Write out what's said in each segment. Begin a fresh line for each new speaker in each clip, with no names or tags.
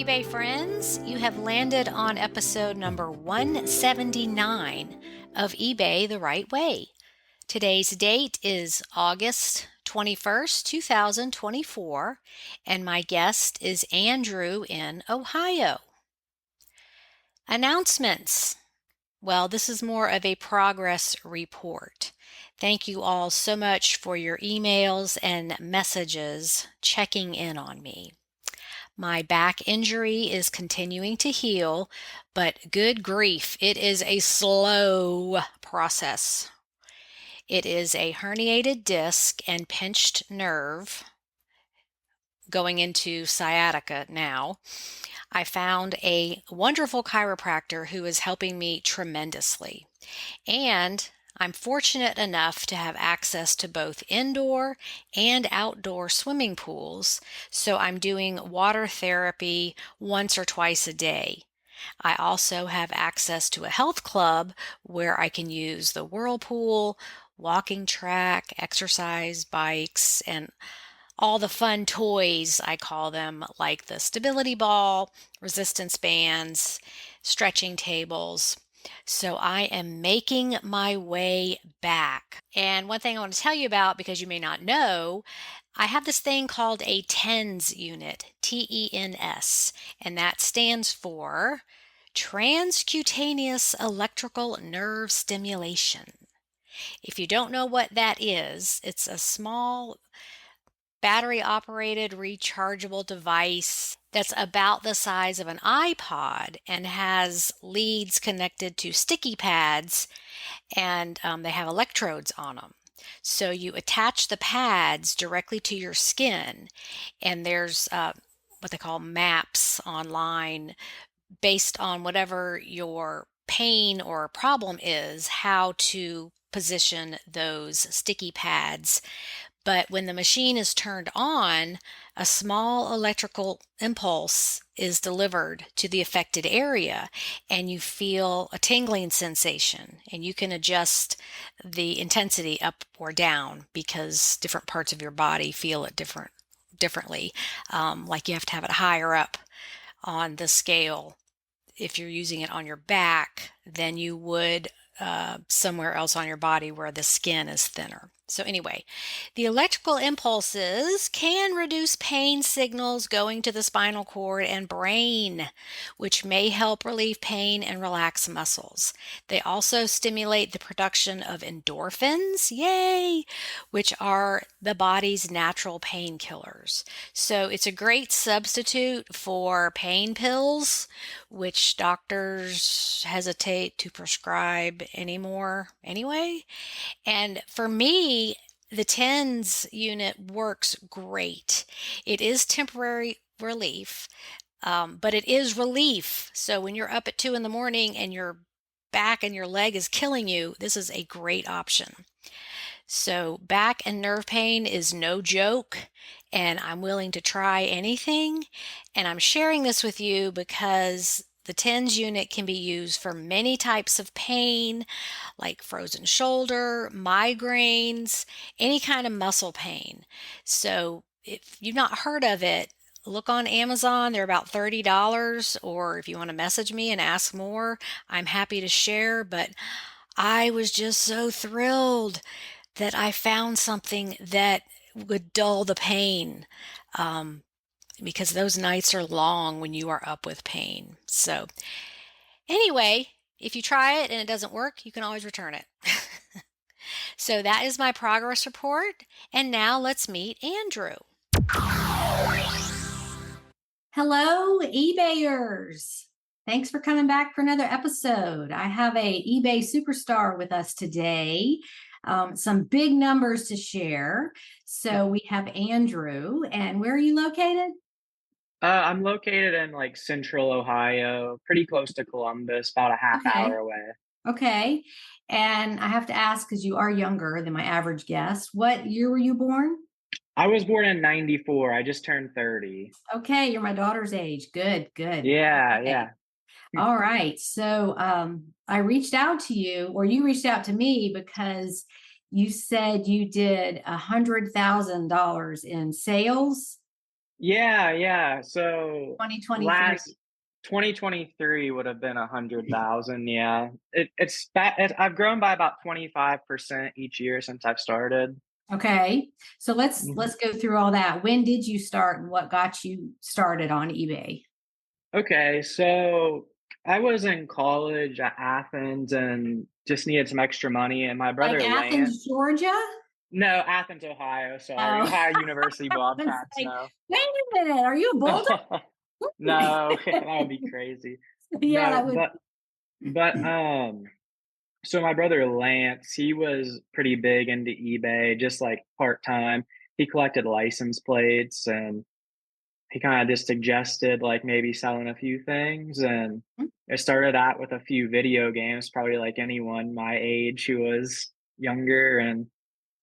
eBay friends. You have landed on episode number 179 of eBay the Right Way. Today's date is August 21st, 2024, and my guest is Andrew in Ohio. Announcements. Well, this is more of a progress report. Thank you all so much for your emails and messages checking in on me. My back injury is continuing to heal, but good grief, it is a slow process. It is a herniated disc and pinched nerve going into sciatica now. I found a wonderful chiropractor who is helping me tremendously. And I'm fortunate enough to have access to both indoor and outdoor swimming pools, so I'm doing water therapy once or twice a day. I also have access to a health club where I can use the whirlpool, walking track, exercise bikes, and all the fun toys, I call them, like the stability ball, resistance bands, stretching tables. So I am making my way back. And one thing I want to tell you about, because you may not know, I have this thing called a TENS unit, TENS, and that stands for Transcutaneous Electrical Nerve Stimulation. If you don't know what that is, it's a small battery-operated rechargeable device that's about the size of an iPod and has leads connected to sticky pads, and they have electrodes on them. So you attach the pads directly to your skin, and there's what they call maps online based on whatever your pain or problem is, how to position those sticky pads. But when the machine is turned on, a small electrical impulse is delivered to the affected area, and you feel a tingling sensation, and you can adjust the intensity up or down because different parts of your body feel it differently. Like you have to have it higher up on the scale if you're using it on your back than you would somewhere else on your body where the skin is thinner. So anyway, the electrical impulses can reduce pain signals going to the spinal cord and brain, which may help relieve pain and relax muscles. They also stimulate the production of endorphins, yay, which are the body's natural painkillers. So it's a great substitute for pain pills, which doctors hesitate to prescribe anymore anyway. And for me, the TENS unit works great. It is temporary relief, but it is relief. So when you're up at 2 in the morning and your back and your leg is killing you, this is a great option. So back and nerve pain is no joke, and I'm willing to try anything. And I'm sharing this with you because the TENS unit can be used for many types of pain, like frozen shoulder, migraines, any kind of muscle pain. So if you've not heard of it, look on Amazon. They're about $30, or if you want to message me and ask more, I'm happy to share. But I was just so thrilled that I found something that would dull the pain. Because those nights are long when you are up with pain. So anyway, if you try it and it doesn't work, you can always return it. So that is my progress report. And now let's meet Andrew.
Hello, eBayers. Thanks for coming back for another episode. I have a eBay superstar with us today. Some big numbers to share. So we have Andrew. And where are you located?
I'm located in like central Ohio, pretty close to Columbus, about a half
Okay.
hour away.
Okay. And I have to ask, because you are younger than my average guest, what year were you born?
I was born in 94. I just turned 30.
Okay, you're my daughter's age. Good, good.
Yeah,
Okay.
yeah.
All right. So I reached out to you, or you reached out to me, because you said you did $100,000 in sales.
Yeah, yeah. So
2023.
last 2023 would have been 100,000. Yeah, I've grown by about 25% each year since I've started.
Okay. So let's
Mhm.
let's go through all that. When did you start and what got you started on eBay?
Okay, so I was in college at Athens and just needed some extra money, and my
Like
brother Lance.
Athens, Georgia?
No, Athens, Ohio. Sorry,
Oh,
Ohio University
it's
Bobcats.
like,
No,
wait a minute, are you a Bulldog?
no, that would be crazy.
Yeah,
No,
that would.
but so my brother Lance, he was pretty big into eBay, just like part time. He collected license plates and he kind of just suggested like maybe selling a few things. And it started out with a few video games, probably like anyone my age who was younger. And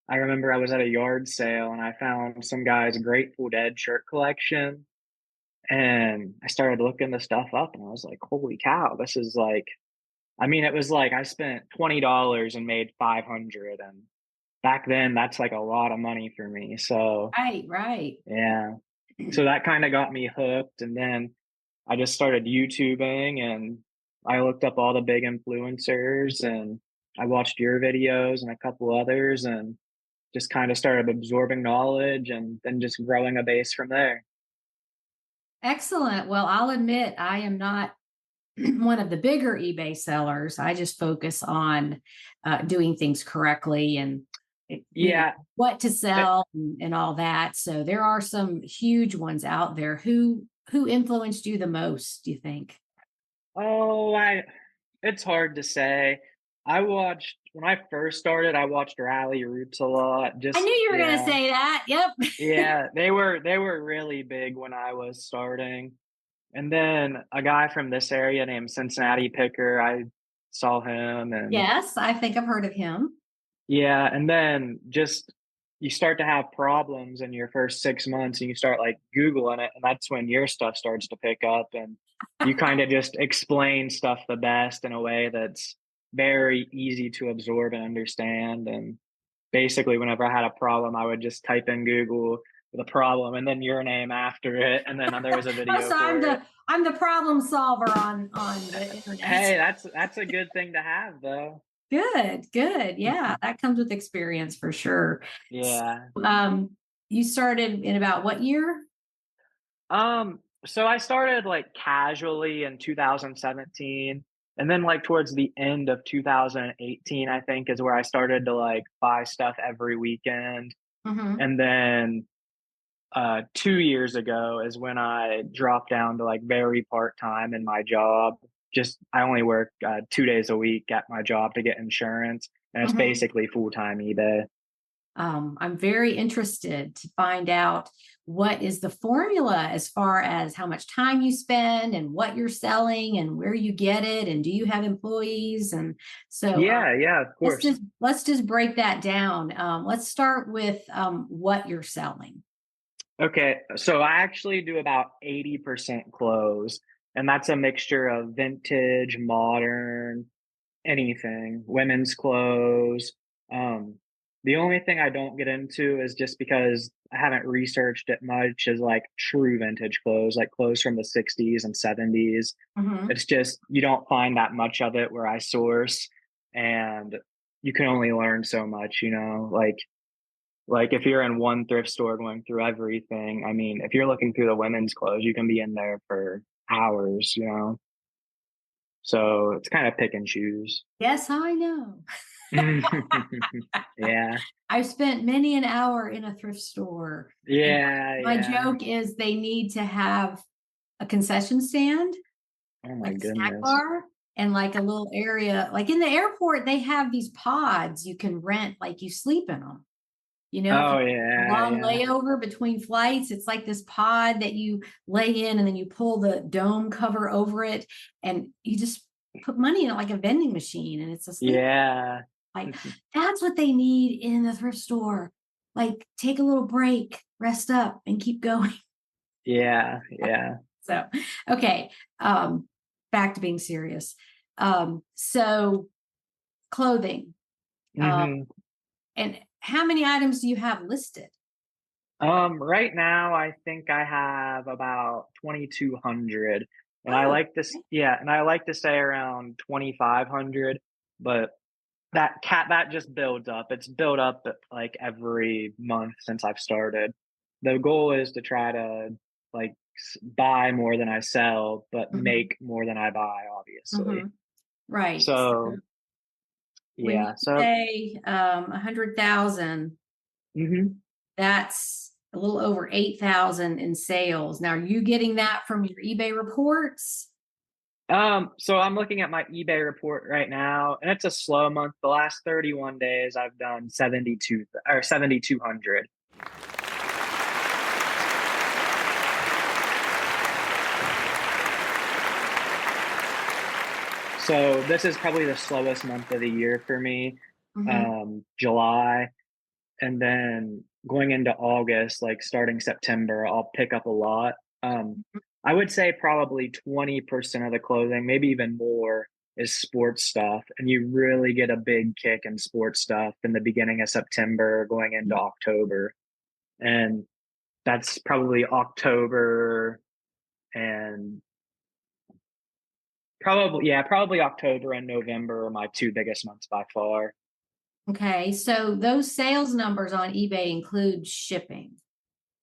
I remember I was at a yard sale and I found some guy's Grateful Dead shirt collection. And I started looking the stuff up and I was like, holy cow, this is like, I mean, it was like I spent $20 and made 500. And back then, that's like a lot of money for me. So,
Right, right.
yeah. So that kind of got me hooked. And then I just started YouTubing and I looked up all the big influencers and I watched your videos and a couple others and just kind of started absorbing knowledge and then just growing a base from there.
Excellent. Well, I'll admit I am not one of the bigger eBay sellers. I just focus on doing things correctly and
Yeah.
what to
It,
sell and all that. So there are some huge ones out there. Who influenced you the most, do you think?
oh, it's hard to say. I watched when I first started, I watched Rally Roots a lot.
I knew
Just
you were going to
yeah.
say that. Yep.
Yeah, they were really big when I was starting. And then a guy from this area named Cincinnati Picker, I saw him and
Yes, I think I've heard of him.
yeah, and then just you start to have problems in your first 6 months and you start like Googling it, and that's when your stuff starts to pick up and you kind of just explain stuff the best in a way that's very easy to absorb and understand. And basically, whenever I had a problem, I would just type in Google the problem and then your name after it, and then there was a
Oh,
video
so
for it.
I'm the problem solver on the internet.
Hey, that's a good thing to have, though.
Good, good. Yeah, that comes with experience for sure. So,
Yeah.
you started in about what year?
So I started like casually in 2017, and then like towards the end of 2018, I think is where I started to like buy stuff every weekend.
Mm-hmm.
And then 2 years ago is when I dropped down to like very part time in my job. Just I only work 2 days a week at my job to get insurance, and it's
Mm-hmm.
basically full time eBay.
I'm very interested to find out what is the formula as far as how much time you spend and what you're selling and where you get it and do you have employees and so
Yeah, yeah, of course.
let's just break that down. Let's start with what you're selling.
Okay, so I actually do about 80% clothes, and that's a mixture of vintage, modern, anything, women's clothes. Um, the only thing I don't get into is just because I haven't researched it much is like true vintage clothes, like clothes from the 60s and 70s.
Mm-hmm.
It's just you don't find that much of it where I source, and you can only learn so much, like if you're in one thrift store going through everything, I mean, if you're looking through the women's clothes, you can be in there for hours. So it's kind of pick and choose.
Yes, I know.
Yeah.
I've spent many an hour in a thrift store, and
Yeah,
my
yeah.
joke is they need to have a concession stand,
Oh my
like a snack
goodness.
bar, and like a little area. Like in the airport, they have these pods you can rent, like you sleep in them. If
Oh
you have a
yeah,
long
yeah.
layover between flights, it's like this pod that you lay in and then you pull the dome cover over it and you just put money in it like a vending machine and it's a sleep.
Yeah.
Like that's what they need in the thrift store. Like take a little break, rest up, and keep going.
Yeah, yeah.
So, okay, back to being serious. So clothing, um,
Hmm.
and how many items do you have listed?
Right now, I think I have about 2,200, and I
Oh,
like this. Yeah, and I like to say around 2,500, but that just builds up. It's built up like every month since I've started. The goal is to try to like buy more than I sell, but
mhm,
make more than I buy, obviously.
mhm. Right. So
So
when you
yeah, so
say 100,000,
mhm.
that's a little over 8,000 in sales. Now, are you getting that from your eBay reports?
So I'm looking at my eBay report right now, and it's a slow month. The last 31 days, I've done 72 or 7,200. So this is probably the slowest month of the year for me,
Hmm.
July, and then going into August, like starting September, I'll pick up a lot. Um, I would say probably 20% of the clothing, maybe even more, is sports stuff, and you really get a big kick in sports stuff in the beginning of September, going into October, and that's probably October and probably October and November are my two biggest months by far.
Okay, so those sales numbers on eBay include shipping.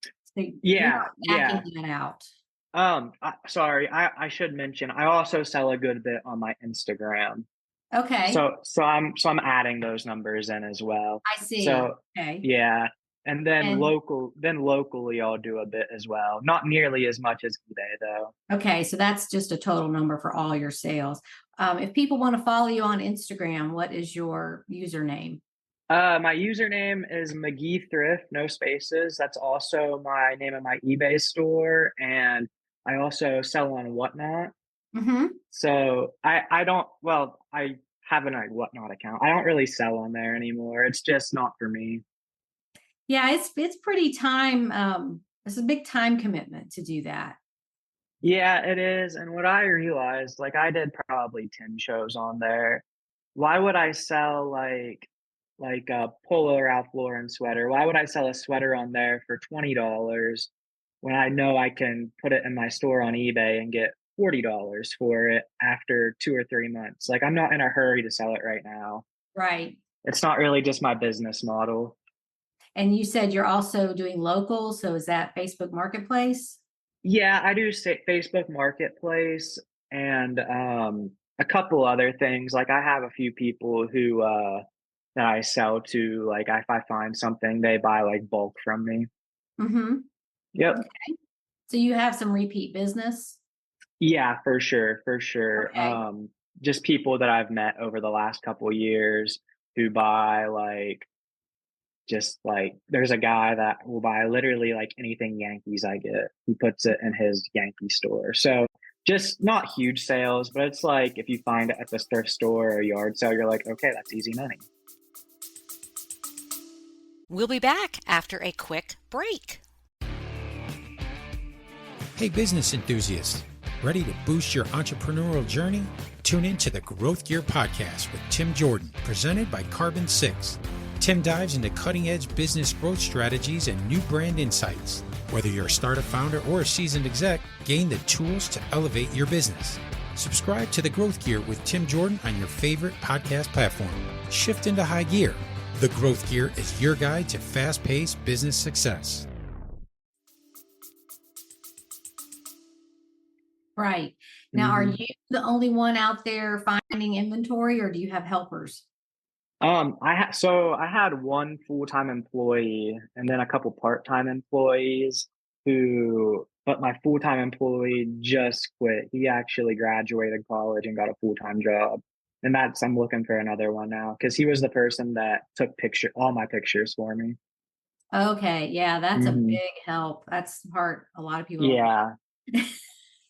So you're
Yeah,
not backing
yeah.
that out.
Sorry, I should mention I also sell a good bit on my Instagram.
Okay,
So I'm adding those numbers in as well.
I see.
So
Okay.
yeah, and
And
then locally I'll do a bit as well. Not nearly as much as eBay though.
okay, so that's just a total number for all your sales. If people want to follow you on Instagram, what is your username?
My username is McGee Thrift, no spaces. That's also my name of my eBay store, and I also sell on Whatnot.
Hmm.
So I don't I have an Whatnot account. I don't really sell on there anymore. It's just not for me.
Yeah, it's pretty time. It's a big time commitment to do that.
Yeah, it is. And what I realized, like I did probably 10 shows on there. Why would I sell like a Polo Ralph Lauren sweater? Why would I sell a sweater on there for $20 when I know I can put it in my store on eBay and get $40 for it after 2 or 3 months? Like I'm not in a hurry to sell it right now.
Right.
It's not really just my business model.
And you said you're also doing local, so is that Facebook Marketplace?
Yeah, I do say Facebook Marketplace and a couple other things. Like I have a few people who that I sell to. Like if I find something, they buy like bulk from me.
Mm-hmm.
Yep.
Okay. So you have some repeat business?
Yeah, for sure, for sure.
Okay.
Just people that I've met over the last couple years who buy like just like there's a guy that will buy literally like anything Yankees I get. He puts it in his Yankee store. So just not huge sales, but it's like if you find it at the thrift store or yard sale, you're like, okay, that's easy money.
We'll be back after a quick break.
Hey, business enthusiasts, ready to boost your entrepreneurial journey? Tune in to the Growth Gear Podcast with Tim Jordan, presented by Carbon 6. Tim dives into cutting-edge business growth strategies and new brand insights. Whether you're a startup founder or a seasoned exec, gain the tools to elevate your business. Subscribe to the Growth Gear with Tim Jordan on your favorite podcast platform. Shift into high gear. The Growth Gear is your guide to fast-paced business success.
Right. Now, are
Mhm.
you the only one out there finding inventory, or do you have helpers?
I had one full-time employee and then a couple part-time employees but my full-time employee just quit. He actually graduated college and got a full-time job. And I'm looking for another one now because he was the person that took all my pictures for me.
Okay. Yeah, that's a
Hmm.
big help. That's the part a lot of people don't
Yeah.
like.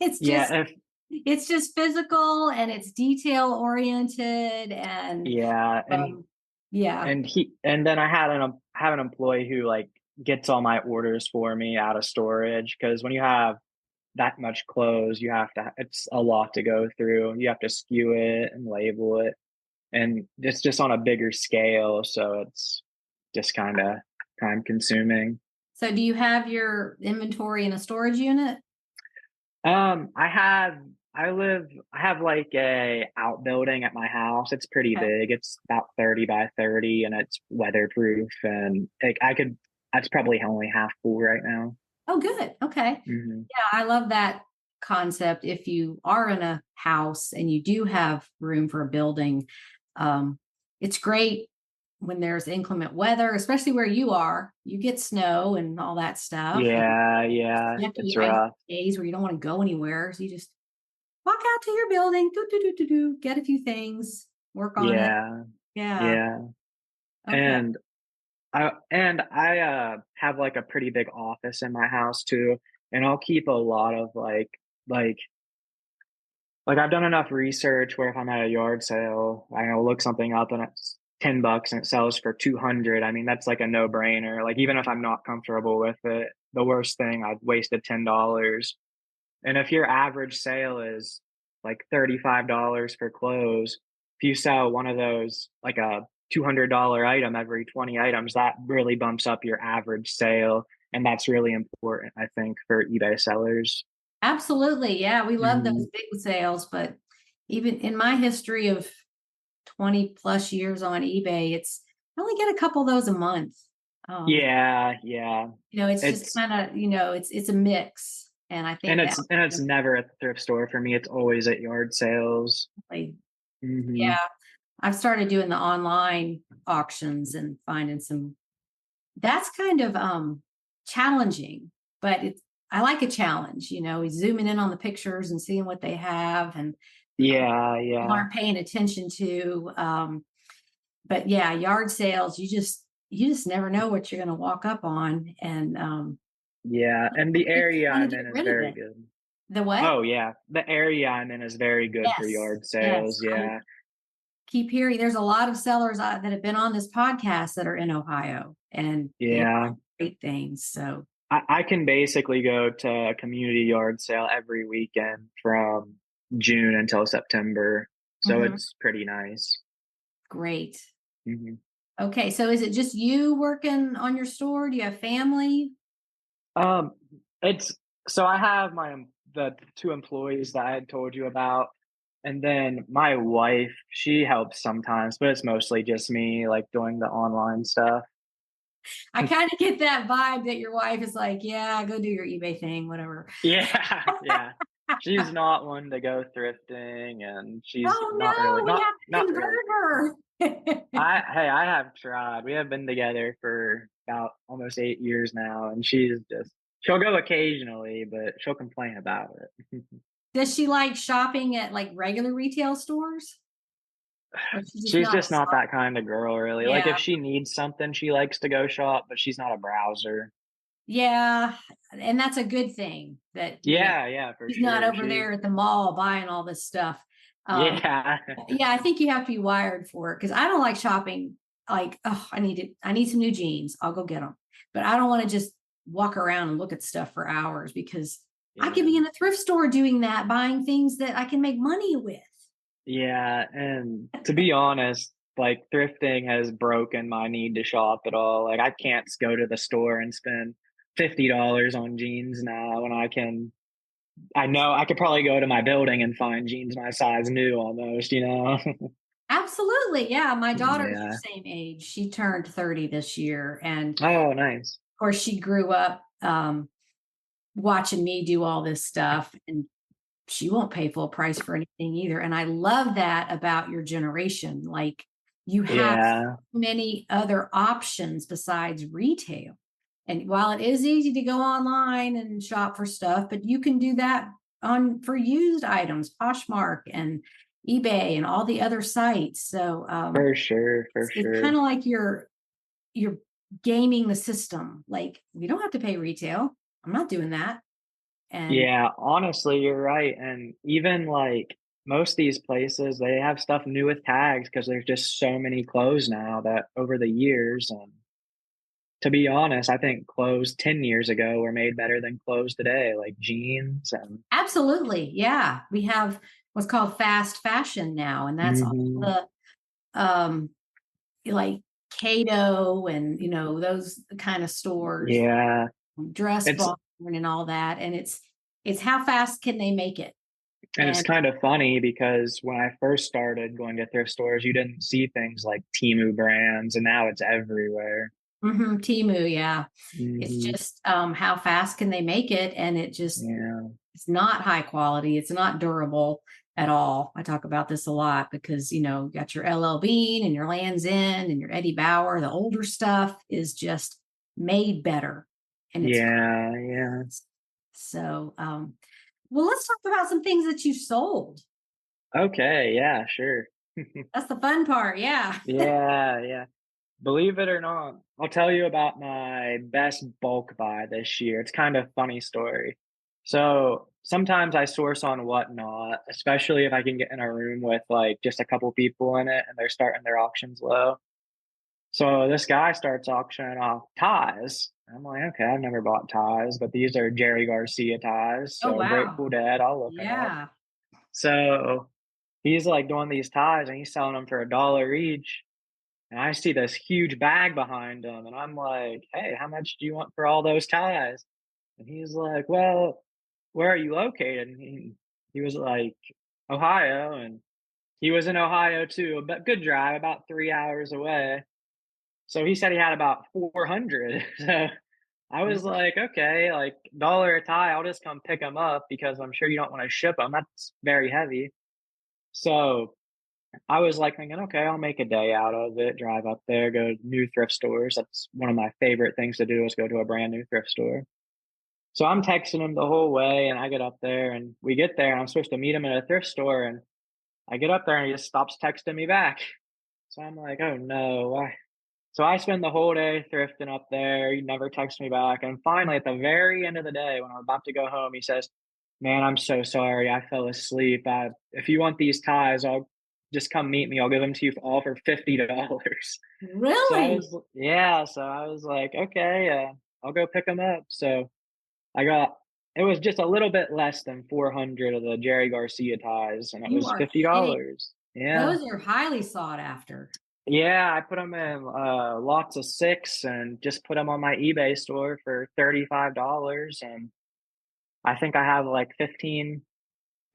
It's just
Yeah. If,
it's just physical and it's detail oriented and
yeah.
yeah.
And then I have an employee who like gets all my orders for me out of storage because when you have that much clothes, it's a lot to go through. You have to skew it and label it. And it's just on a bigger scale. So it's just kind of time consuming.
So do you have your inventory in a storage unit?
I have like a outbuilding at my house. It's pretty
Okay.
big. It's about 30 by 30 and it's weatherproof and like that's probably only half full right now.
Oh, good. Okay.
Hmm.
Yeah, I love that concept. If you are in a house and you do have room for a building, it's great when there's inclement weather, especially where you are. You get snow and all that stuff, and
Yeah, it's
yucky ice
rough.
days where you don't want to go anywhere. So you just walk out to your building, get a few things, work on it.
Yeah,
Yeah.
yeah.
Okay.
And I have like a pretty big office in my house too, and I'll keep a lot of like like I've done enough research where if I'm at a yard sale, I know look something up and it's $10 and it sells for 200. I mean, that's like a no-brainer. Like even if I'm not comfortable with it, the worst thing, I've wasted $10. And if your average sale is like $35 for clothes, if you sell one of those like a $200 item every 20 items, that really bumps up your average sale. And that's really important, I think, for eBay sellers.
Absolutely. Yeah, we love
Hmm.
those big sales, but even in my history of 20 plus years on eBay, I only get a couple of those a month. Um,
Yeah, yeah.
it's just
It's
kind of, it's a mix. And I think that
and it's never at the thrift store for me. It's always at yard sales.
like,
Hmm.
yeah, I've started doing the online auctions and finding that's kind of challenging, but I like a challenge, zooming in on the pictures and seeing what they have and
Yeah,
people
yeah.
aren't paying attention to. But yeah, yard sales, you just never know what you're going to walk up on, and
Yeah, and the
people
area
want to
I'm
get
in is
rid of
very
it.
good.
The what?
Oh yeah, the area I'm in is very good for
Yes,
yard
yes.
sales.
I
Yeah,
keep hearing there's a lot of sellers that have been on this podcast that are in Ohio, and they have
yeah.
great things. So
I can basically go to a community yard sale every weekend from June until September, so
mhm,
it's pretty nice.
great.
Hmm.
Okay, so is it just you working on your store? Do you have family?
Um, it's so I have the two employees that I had told you about, and then my wife, she helps sometimes, but it's mostly just me, like doing the online stuff.
I kind of get that vibe that your wife is like, yeah, go do your eBay thing, whatever.
Yeah, yeah. She's not one to go thrifting, and she's
Oh
not really
no, we have to
not really
convert her.
I have tried. We have been together for about almost 8 years now, and she'll go occasionally, but she'll complain about it.
Does she like shopping at like regular retail stores? Or she's just
She's
not a
just not
shop?
that kind of girl, really. Like if
Yeah.
she needs something, she likes to go shop, but she's not a browser.
Yeah. And that's a good thing that,
Yeah, yeah, for
she's not
sure.
over there at the mall buying all this stuff. Um,
Yeah,
yeah, I think you have to be wired for it because I don't like shopping. Like, oh, I need some new jeans. I'll go get them. But I don't want to just walk around and look at stuff for hours because I could
yeah.
be in a thrift store doing that, buying things that I can make money with.
Yeah, and to be honest, like thrifting has broken my need to shop at all. Like I can't go to the store and spend $50 on jeans now when I know I could probably go to my building and find jeans my size new almost, you know?
Absolutely. Yeah. My daughter's
Yeah.
the same age. She turned 30 this year. And of
Oh, nice.
course, she grew up watching me do all this stuff. And she won't pay full price for anything either. And I love that about your generation. Like you have
Yeah.
many other options besides retail. And while it is easy to go online and shop for stuff, but you can do that on for used items, Poshmark and eBay and all the other sites. So
For sure, for
it's
sure.
kind of like you're gaming the system. Like we don't have to pay retail. I'm not doing that. And
Yeah, honestly, you're right. And even like most of these places, they have stuff new with tags because there's just so many clothes now that over the years. And to be honest, I think clothes 10 years ago were made better than clothes today, like jeans and
absolutely. Yeah. We have what's called fast fashion now. And that's all
hmm
the like Cato and, those kind of stores,
Yeah.
Dress
It's
Barn and all that. And it's how fast can they make it?
and it's
And
kind of funny because when I first started going to thrift stores, you didn't see things like Temu brands, and now it's everywhere.
Temu, yeah. It's
Hmm.
just how fast can they make it? And
Yeah.
it's not high quality. It's not durable at all. I talk about this a lot because, you got your LL Bean and your Lands End and your Eddie Bauer. The older stuff is just made better. And it's
Yeah. Yeah.
so, well, let's talk about some things that you sold.
Okay. Yeah. Sure.
That's the fun part. Yeah.
Yeah. Yeah. Believe it or not, I'll tell you about my best bulk buy this year. It's kind of a funny story. So sometimes I source on Whatnot, especially if I can get in a room with like just a couple people in it and they're starting their auctions low. So this guy starts auctioning off ties. I'm like, okay, I've never bought ties, but these are Jerry Garcia ties.
Oh,
So
wow.
Grateful Dead, I'll look them up.
Yeah.
So he's like doing these ties and he's selling them for $1 each. And I see this huge bag behind him, and I'm like, hey, how much do you want for all those ties? And he's like, well, where are you located? And he was like, Ohio. And he was in Ohio too, but good drive, about 3 hours away. So he said he had about 400. So I was like, okay, like $1 a tie, I'll just come pick them up because I'm sure you don't want to ship them. That's very heavy. So I was like thinking, okay, I'll make a day out of it, drive up there, go to new thrift stores. That's one of my favorite things to do is go to a brand new thrift store. So I'm texting him the whole way and I get up there and we get there and I'm supposed to meet him at a thrift store and I get up there and he just stops texting me back. So I'm like, oh no, why? So I spend the whole day thrifting up there. He never texts me back. And finally, at the very end of the day, when I'm about to go home, he says, man, I'm so sorry. I fell asleep. If you want these ties, I'll just come meet me. I'll give them to you all for $50. So
Really?
so I was like, okay, I'll go pick them up. So it was just a little bit less than 400 of the Jerry Garcia ties, and it
You
was
are kidding.
$50. Yeah.
Those are highly sought after.
Yeah, I put them in lots of six and just put them on my eBay store for $35. And I think I have like 15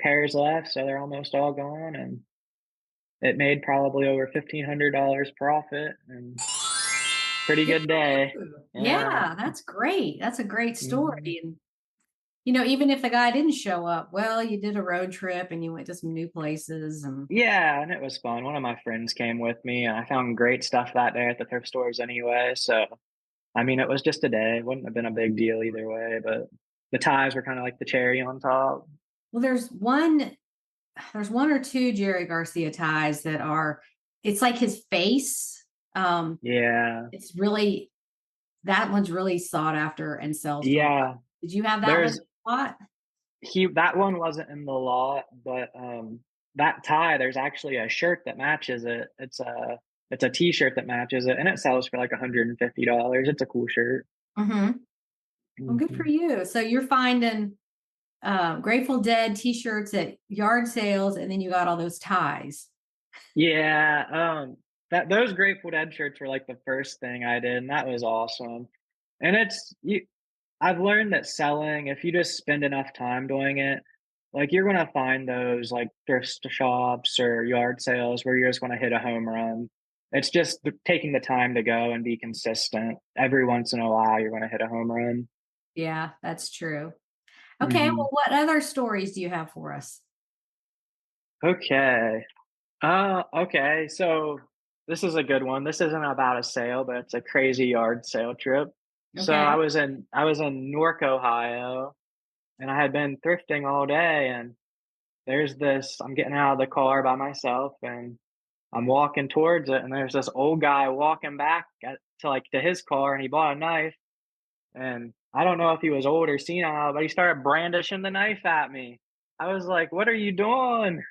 pairs left, so they're almost all gone. And it made probably over $1,500 profit and pretty
Good
good
for
day.
you.
Yeah.
Yeah, that's great. That's a great
Mhm.
story. And, even if the guy didn't show up, well, you did a road trip and you went to some new places and
Yeah, and it was fun. One of my friends came with me, and I found great stuff that day at the thrift stores anyway. So, I mean, it was just a day. It wouldn't have been a big deal either way, but the ties were kind of like the cherry on top.
well, there's one or two Jerry Garcia ties that it's like his face.
Yeah.
It's really, that one's really sought after and sells for a lot.
Yeah.
Did you have that one
There's
a lot?
that one wasn't in the lot, but that tie, there's actually a shirt that matches it. It's a t-shirt that matches it and it sells for like $150. It's a cool shirt.
Mm-hmm. Well, good for
Mhm.
you. So you're finding Grateful Dead t-shirts at yard sales, and then you got all those ties.
Yeah, that those Grateful Dead shirts were like the first thing I did, and that was awesome. And I've learned that selling, if you just spend enough time doing it, like you're gonna find those like thrift shops or yard sales where you're just gonna hit a home run. It's just taking the time to go and be consistent. Every once in a while, you're gonna hit a home run.
Yeah, that's true. Okay, well,
Hmm.
what other stories do you have for us?
Okay. Okay. So this is a good one. This isn't about a sale, but it's a crazy yard sale trip. So
Okay.
I was in Newark, Ohio, and I had been thrifting all day, and there's this. I'm getting out of the car by myself, and I'm walking towards it, and there's this old guy walking back to his car, and he bought a knife, and I don't know if he was old or senile, but he started brandishing the knife at me. I was like, "What are you doing?"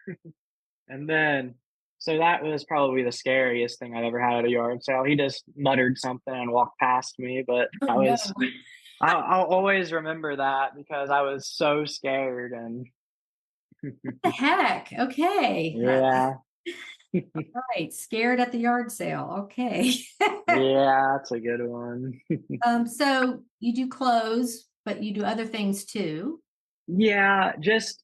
And then, so that was probably the scariest thing I've ever had at a yard sale. He just muttered something and walked past me, but
Oh, no.
I'll always remember that because I was so scared. And
What the heck? Okay.
yeah,
Right. Scared at the yard sale. Okay.
Yeah, that's a good one.
So you do clothes, but you do other things too.
Yeah, just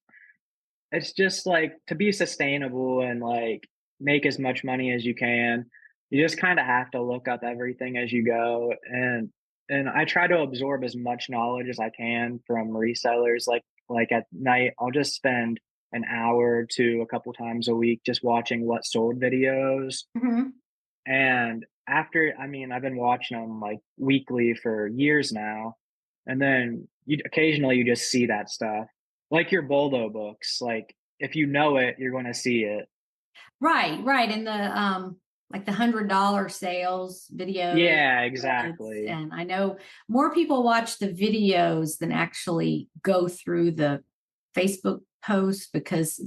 it's just like to be sustainable and like make as much money as you can. You just kind of have to look up everything as you go, and I try to absorb as much knowledge as I can from resellers. Like at night, I'll just spend an hour or two a couple times a week just watching what sold videos.
Mhm.
And after, I mean, I've been watching them like weekly for years now. And then you occasionally you just see that stuff. Like your BOLO books. Like if you know it, you're going to see it.
Right, right. And the like the $100 sales videos.
Yeah,
It's,
exactly.
and I know more people watch the videos than actually go through the Facebook posts because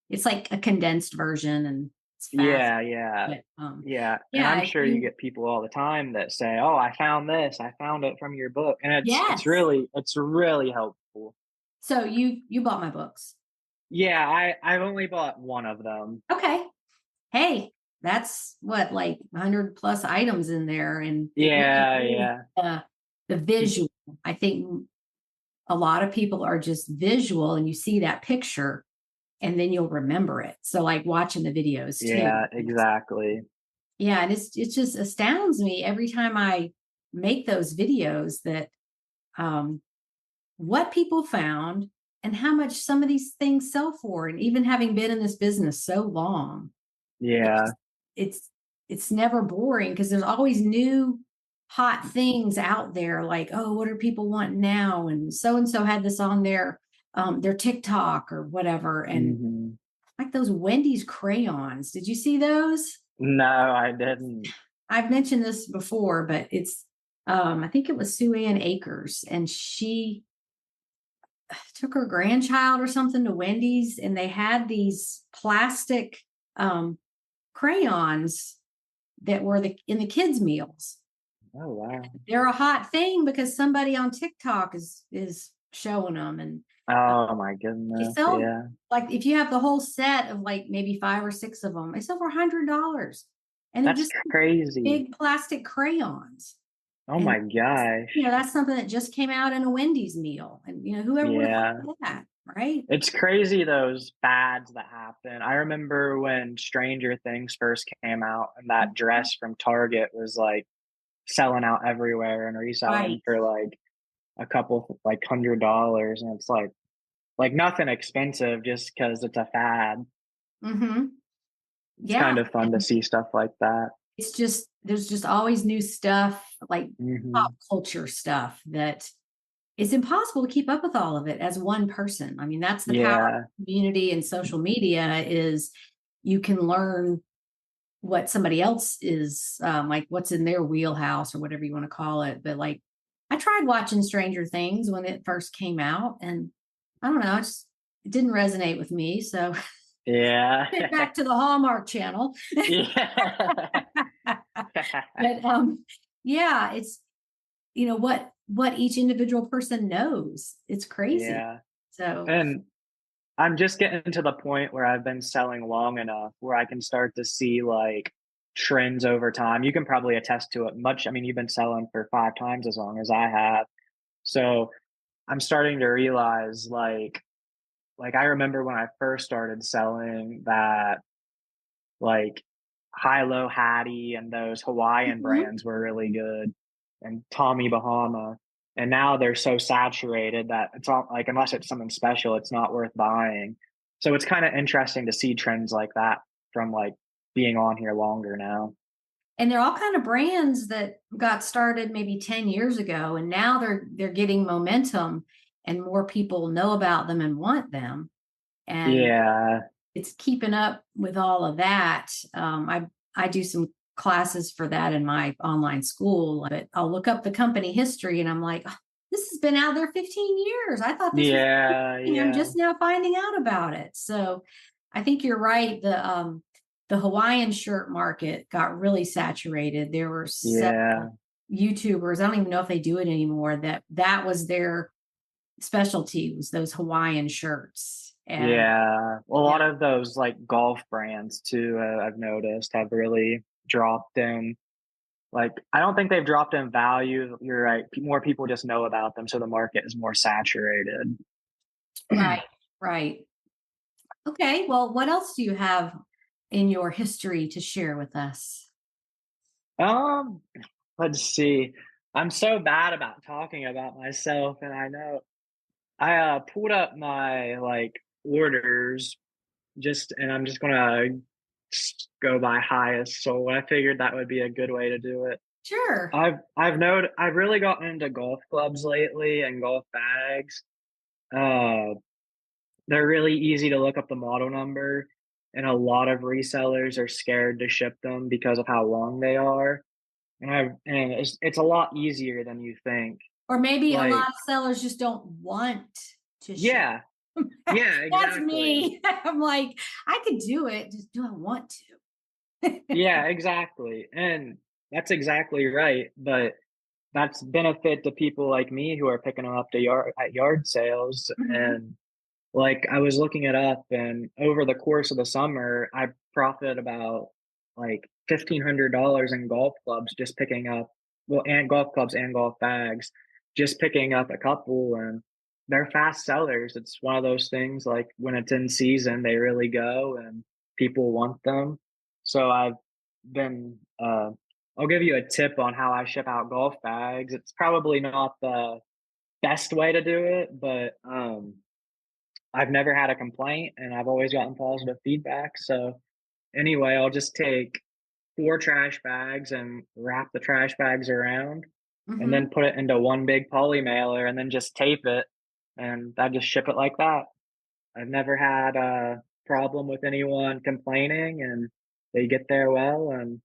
it's like a condensed version and it's fast.
Yeah, yeah.
But
Yeah. And I'm
yeah, if
sure you
you
get people all the time that say, "Oh, I found this. I found it from your book." And
yes.
it's really helpful.
So you bought my books.
Yeah, I've only bought one of them.
Okay. Hey, that's what, like 100 plus items in there, and it really
Yeah,
is
yeah.
the visual. I think a lot of people are just visual, and you see that picture, and then you'll remember it. So, like watching the videos too.
Yeah, exactly.
Yeah, and it just astounds me every time I make those videos that um, what people found and how much some of these things sell for, and even having been in this business so long.
Yeah.
It's it's it's never boring because there's always new hot things out there like, oh, what do people want now? And so had this on their TikTok or whatever. And
Mhm.
like those Wendy's crayons. Did you see those?
No, I didn't.
I've mentioned this before, but it's I think it was Suzanne Akers, and she took her grandchild or something to Wendy's, and they had these plastic um crayons that were in the kids' meals.
Oh, wow.
They're a hot thing because somebody on TikTok is showing them, and uh,
Oh my
they
goodness,
sell
yeah.
like if you have the whole set of like maybe 5 or 6 of them, they sell for $100, and they're
That's
just
crazy.
big plastic crayons.
Oh
And
my gosh.
that's something that just came out in a Wendy's meal, and whoever would have
Yeah.
thought of that, right?
It's crazy those fads that happen. I remember when Stranger Things first came out and that
Mhm.
dress from Target was like selling out everywhere and reselling
Right.
for like a couple like $100, and it's like nothing expensive just because it's a fad.
Mm-hmm.
It's kind
Yeah.
of fun to see stuff like that.
It's just there's just always new stuff, like pop
Hmm.
culture stuff, that it's impossible to keep up with all of it as one person. I mean, that's the power
Yeah.
of community and social media is you can learn what somebody else is like, what's in their wheelhouse or whatever you want to call it. But like, I tried watching Stranger Things when it first came out, and I don't know, it didn't resonate with me. So
Yeah.
went back to the Hallmark Channel.
Yeah.
But yeah, it's what each individual person knows. It's crazy.
Yeah.
So
And I'm just getting to the point where I've been selling long enough where I can start to see like trends over time. You can probably attest to it much. I mean, you've been selling for 5 times as long as I have. So I'm starting to realize like I remember when I first started selling that like Hilo Hattie and those Hawaiian
mhm.
brands were really good, and Tommy Bahama. And now they're so saturated that it's all like unless it's something special, it's not worth buying. So it's kind of interesting to see trends like that from like being on here longer now.
And they're all kind of brands that got started maybe 10 years ago, and now they're getting momentum, and more people know about them and want them. And
Yeah.
it's keeping up with all of that. I do some classes for that in my online school, but I'll look up the company history, and I'm like, "Oh, this has been out there 15 years. I thought this was a new
Yeah.
thing. I'm
Yeah.
just now finding out about it." So I think you're right. The Hawaiian shirt market got really saturated. There were
Yeah.
several YouTubers, I don't even know if they do it anymore, that was their specialty was those Hawaiian shirts. And
Yeah, a
yeah,
lot of those like golf brands too, I've noticed have really dropped in. Like, I don't think they've dropped in value. You're right. More people just know about them, so the market is more saturated.
right, right. Okay, well, what else do you have in your history to share with us?
Um, let's see. I'm so bad about talking about myself, and I know I pulled up my like orders and I'm just gonna go by highest. So I figured that would be a good way to do it.
Sure.
I've really gotten into golf clubs lately and golf bags. Uh, they're really easy to look up the model number, and a lot of resellers are scared to ship them because of how long they are. And it's a lot easier than you think.
Or maybe a
Like,
lot of sellers just don't want to ship.
yeah, yeah,
That's
exactly.
me. I'm like, I could do it. Just do I want to?
Yeah, exactly. And that's exactly right. But that's benefit to people like me who are picking them up to yard sales.
Mhm.
And like I was looking it up, and over the course of the summer, I profited about like $1,500 in golf clubs just picking up, well, and golf clubs and golf bags, just picking up a couple, and they're fast sellers. It's one of those things like when it's in season, they really go and people want them. So I've been, I'll give you a tip on how I ship out golf bags. It's probably not the best way to do it, but I've never had a complaint and I've always gotten positive feedback. So anyway, I'll just take 4 trash bags and wrap the trash bags around and
Mhm.
then put it into one big poly mailer and then just tape it, and I just ship it like that. I've never had a problem with anyone complaining, and they get there well, and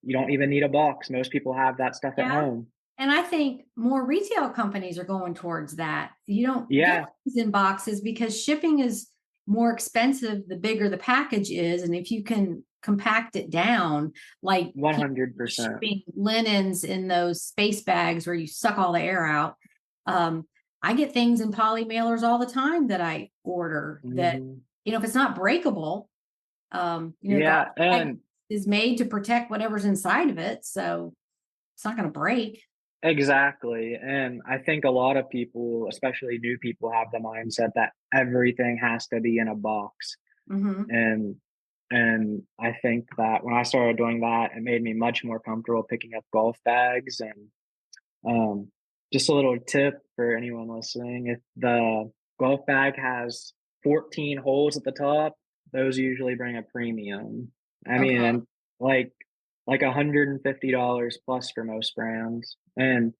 you don't even need a box. Most people have that stuff at
Yeah.
home.
And I think more retail companies are going towards that. You don't get
Yeah,
things in boxes because shipping is more expensive the bigger the package is. And if you can compact it down, like people are
100%.
shipping linens in those space bags where you suck all the air out. Um, I get things in poly mailers all the time that I order that,
Mhm.
if it's not breakable, the golf
Yeah,
bag
and
is made to protect whatever's inside of it. So it's not going to break.
exactly, and I think a lot of people, especially new people, have the mindset that everything has to be in a box,
Mhm.
and I think that when I started doing that, it made me much more comfortable picking up golf bags. And um, just a little tip for anyone listening: if the golf bag has 14 holes at the top, those usually bring a premium. I mean,
Okay.
and like $150 plus for most brands, and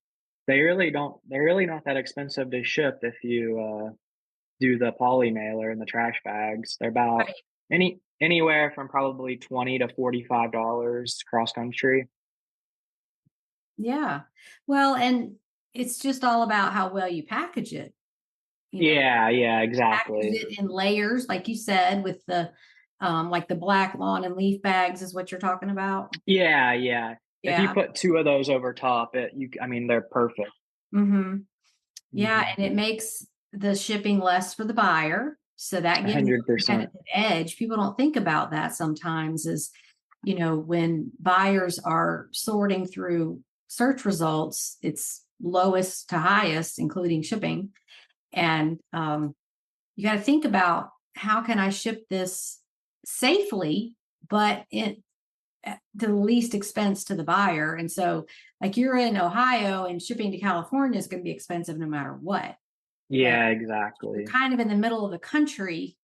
they're really not that expensive to ship if you do the poly mailer and the trash bags. They're about
Right.
anywhere from probably $20 to $45 cross country.
Yeah. Well, and it's just all about how well you package it.
Yeah, yeah,
Package
exactly.
it in layers, like you said, with the like the black lawn and leaf bags is what you're talking about.
Yeah, yeah. If you
Yeah.
put 2 of those over top, I mean, they're perfect.
Mm-hmm. Yeah,
Mhm.
and it makes the shipping less for the buyer. So that gives them a
100%.
competitive edge. People don't think about that sometimes is, when buyers are sorting through search results, it's lowest to highest, including shipping. And you got to think about how can I ship this safely, but at the least expense to the buyer. And so, like you're in Ohio and shipping to California is going to be expensive no matter what. And
Yeah,
you're
exactly.
kind of in the middle of the country.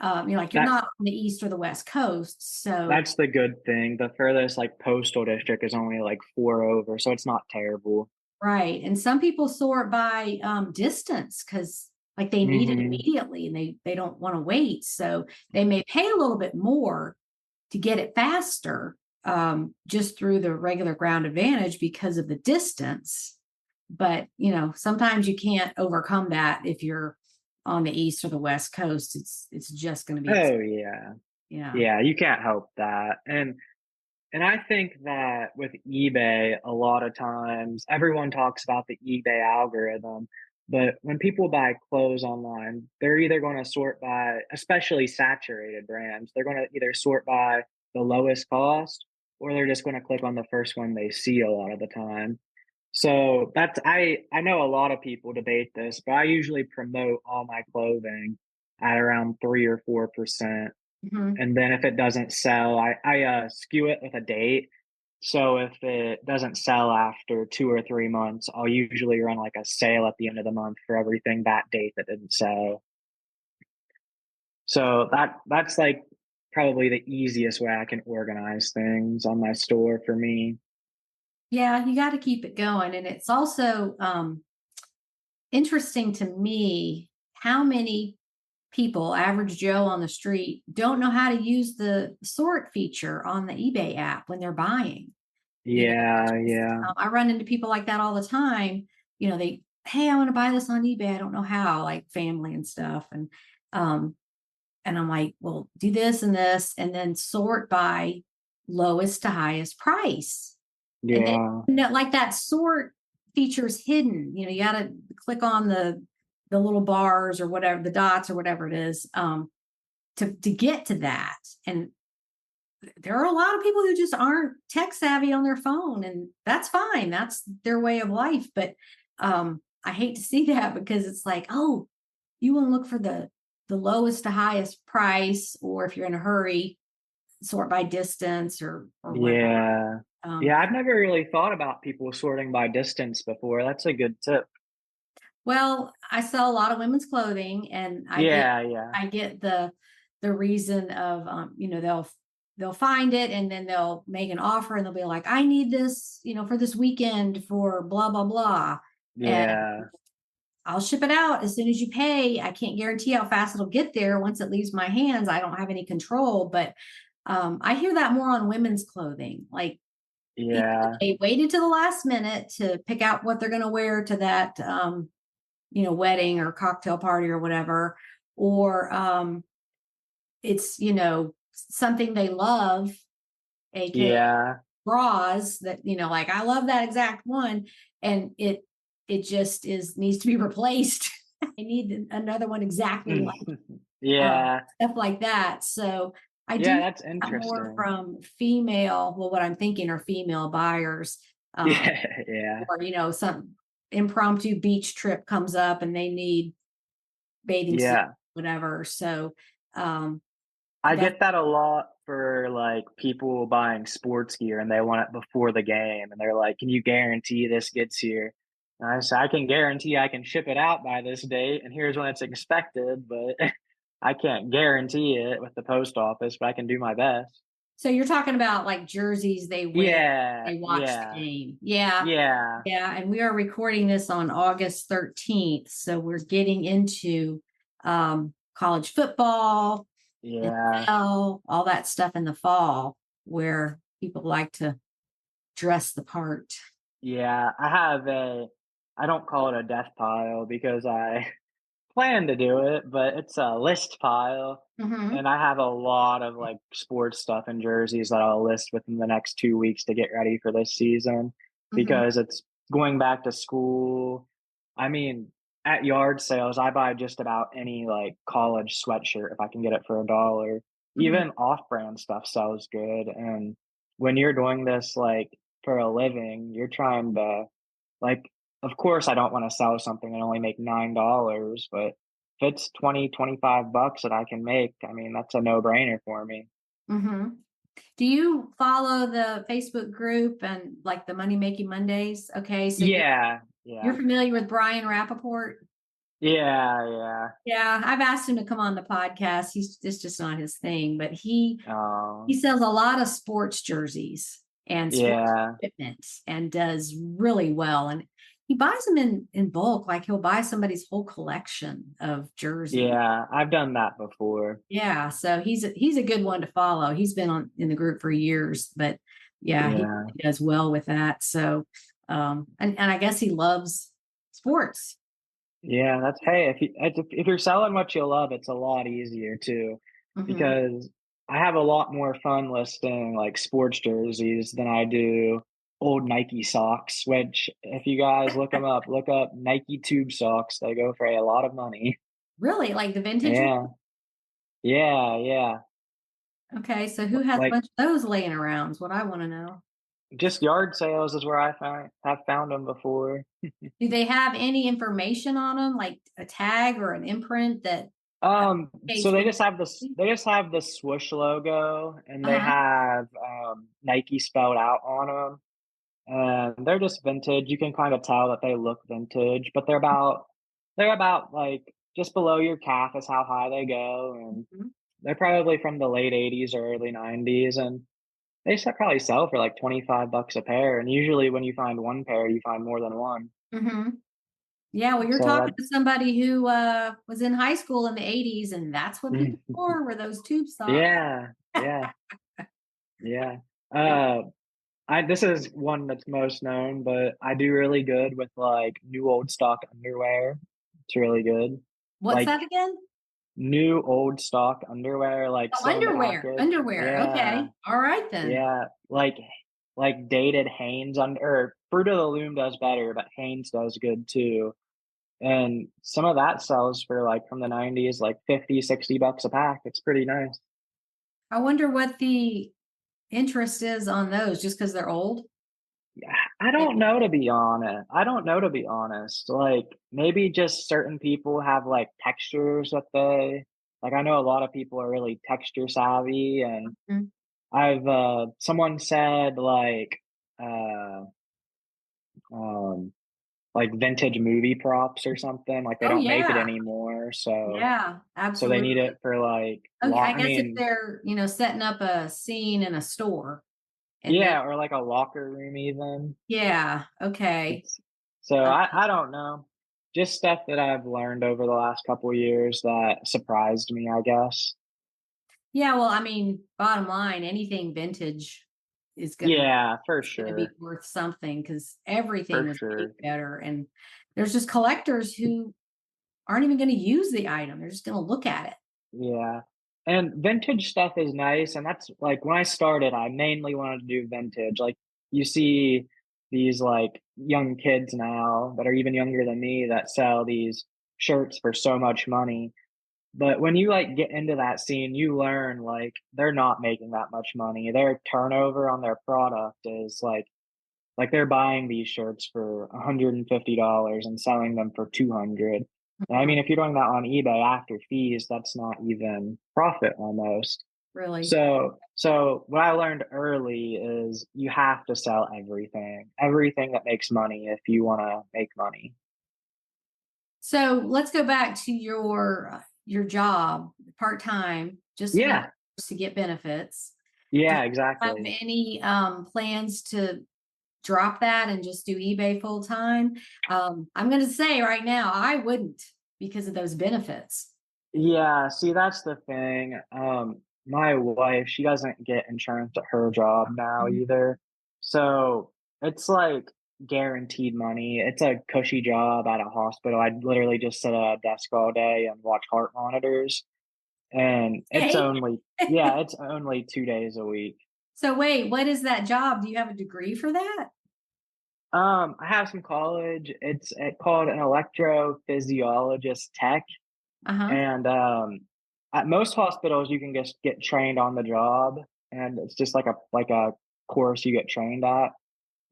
Like you're
That
not on the east or the west coast. So,
that's the good thing. The furthest, like, postal district is only, like, 4 over, so it's not terrible.
right. And some people sort by distance because like they need it
Mhm.
immediately and they don't want to wait. So they may pay a little bit more to get it faster, just through the regular ground advantage because of the distance. But sometimes you can't overcome that if you're on the east or the west coast. It's just going to be
Oh, yeah.
yeah.
Yeah, you can't help that, and I think that with eBay, a lot of times everyone talks about the eBay algorithm, But when people buy clothes online, they're either going to sort by, especially saturated brands, they're going to either sort by the lowest cost or they're just going to click on the first one they see a lot of the time. So that's I know a lot of people debate this, but I usually promote all my clothing at around 3 or 4%.
Mhm.
And then if it doesn't sell, I skew it with a date. So if it doesn't sell after 2 or 3 months, I'll usually run like a sale at the end of the month for everything that date that didn't sell. So that's like probably the easiest way I can organize things on my store for me.
Yeah, you got to keep it going. And it's also interesting to me how many people, average Joe on the street, don't know how to use the sort feature on the eBay app when they're buying. You know,
Yeah, yeah,
I run into people like that all the time. Hey, I want to buy this on eBay. I don't know how, like family and stuff. Um, and I'm like, well, do this, and then sort by lowest to highest price. And then,
yeah,
like that sort feature's hidden. You got to click on the little bars or whatever, the dots or whatever it is, to get to that. And there are a lot of people who just aren't tech savvy on their phone, and that's fine. That's their way of life. But I hate to see that because it's like, oh, you want to look for the lowest to highest price, or if you're in a hurry, sort by distance or whatever.
yeah.
Um,
Yeah, I've never really thought about people sorting by distance before. That's a good tip.
well, I sell a lot of women's clothing, and
Yeah, yeah,
I get the reason of they'll find it and then they'll make an offer and they'll be like, I need this, for this weekend for blah blah blah. And
yeah,
I'll ship it out as soon as you pay. I can't guarantee how fast it'll get there. Once it leaves my hands, I don't have any control. But I hear that more on women's clothing. Like either
yeah,
they waited to the last minute to pick out what they're going to wear to that wedding or cocktail party or whatever, or it's something they love, aka
yeah.
bras that like I love that exact one, and it just is needs to be replaced. I need another one exactly like
Yeah,
stuff like that. So I do
yeah,
hear
that's
that more
interesting.
from female, well, what I'm thinking are female buyers,
Yeah, yeah,
or some impromptu beach trip comes up and they need bathing suit,
yeah.
whatever. So um
I
that's
get that a lot for like people buying sports gear and they want it before the game and they're like, "Can you guarantee this gets here?" And I say, "I can guarantee I can ship it out by this date and here's when it's expected, but I can't guarantee it with the post office, but I can do my best."
so you're talking about like jerseys they wear,
Yeah,
they watch the
yeah,
game. Yeah.
yeah,
Yeah. And we are recording this on August 13th. So we're getting into college football,
yeah,
NFL, all that stuff in the fall where people like to dress the part.
yeah. I don't call it a death pile because I plan to do it, but it's a list pile.
Hmm.
And I have a lot of like sports stuff and jerseys that I'll list within the next 2 weeks to get ready for this season
Hmm.
because it's going back to school. I mean, at yard sales, I buy just about any like college sweatshirt if I can get it for $1.
Hmm.
Even off brand stuff sells good. And when you're doing this like for a living, you're trying to like, of course, I don't want to sell something and only make $9, but if it's 20, 25 bucks that I can make, I mean, that's a no-brainer for me.
Hmm. Do you follow the Facebook group and like the Money Making Mondays? Okay. So
Yeah,
you're
yeah,
familiar with Brian Rappaport?
yeah, yeah.
Yeah, I've asked him to come on the podcast. It's just not his thing, but he
Um,
sells a lot of sports jerseys and sports
yeah,
equipment and does really well. And he buys them in bulk, like he'll buy somebody's whole collection of jerseys.
yeah, I've done that before.
Yeah, so he's a good one to follow. He's been on in the group for years, but yeah, he
Yeah,
does well with that. So and I guess he loves sports.
yeah, that's hey, if you're selling what you love, it's a lot easier too,
Hmm.
because I have a lot more fun listing like sports jerseys than I do old Nike socks, which if you guys look them up, look up Nike tube socks. They go for a lot of money.
Really? Like the vintage one?
Yeah. Yeah. Yeah.
Okay, so who has a
Like
bunch of those laying around is what I want to know.
just yard sales is where have found them before.
Do they have any information on them, like a tag or an imprint that
So
indicates what?
they just have the swoosh logo and they
Uh-huh.
have Nike spelled out on them. And they're just vintage. You can kind of tell that they look vintage, but they're about like just below your calf is how high they go, and
Mhm.
they're probably from the late '80s or early '90s, and probably sell for like $25 a pair. And usually, when you find one pair, you find more than one.
Mhm. Yeah, well, you're
So
talking to somebody who was in high school in the 80s, and that's what
that,
people wore those tube socks.
yeah, yeah, yeah. Uh, I This is one that's most known, but I do really good with like new old stock underwear. It's really good.
What's
Like
that again?
new old stock underwear, like
Oh,
same
underwear.
package.
Underwear.
Yeah,
Okay. All right then.
yeah. Like dated Hanes under or Fruit of the Loom does better, but Hanes does good too. And some of that sells for like from the '90s, like 50, $60 a pack. It's pretty nice.
I wonder what the interest is on those, just because they're old.
Yeah, I don't know to be honest. I don't know to be honest. Like maybe just certain people have like textures that they like. I know a lot of people are really texture savvy, and
Mhm.
I've someone said uh um like vintage movie props or something. Like they
Oh
don't make it
yeah.
anymore,
Yeah,
so they need
absolutely.
it for like
Okay, I
I
guess if
mean,
they're, setting up a scene in a store and they
yeah, or like a locker room even.
yeah, okay.
It's so
Uh,
I don't know. Just stuff that I've learned over the last couple years that surprised me, I guess.
yeah, well, I mean, bottom line, anything vintage is gonna
Yeah, for
it's gonna be
sure.
worth something because
For
everything is getting
sure.
better. And there's just collectors who aren't even gonna use the item. They're just gonna look at it.
Yeah. And vintage stuff is nice. And that's like when I started, I mainly wanted to do vintage. Like you see these like young kids now that are even younger than me that sell these shirts for so much money. But when you like get into that scene, you learn like they're not making that much money. Their turnover on their product is like they're buying these shirts for $150 and selling them for 200. I
Mhm.
mean, if you're doing that on eBay after fees, that's not even profit almost.
Really.
So what I learned early is you have to sell everything that makes money if you want to make money.
So let's go back to your job, part-time, just for
Yeah,
to get benefits. Do you
yeah,
have
exactly.
any plans to drop that and just do eBay full time? I'm going to say right now, I wouldn't because of those benefits.
Yeah, see, that's the thing. My wife, she doesn't get insurance at her job now
Mhm.
either. So it's like guaranteed money. It's a cushy job at a hospital. I literally just sit at a desk all day and watch heart monitors. And
Hey,
it's only 2 days a week.
so wait, what is that job? Do you have a degree for that?
I have some college. It's called an electrophysiologist tech.
Uh-huh.
And at most hospitals, you can just get trained on the job, and it's just like a course you get trained at.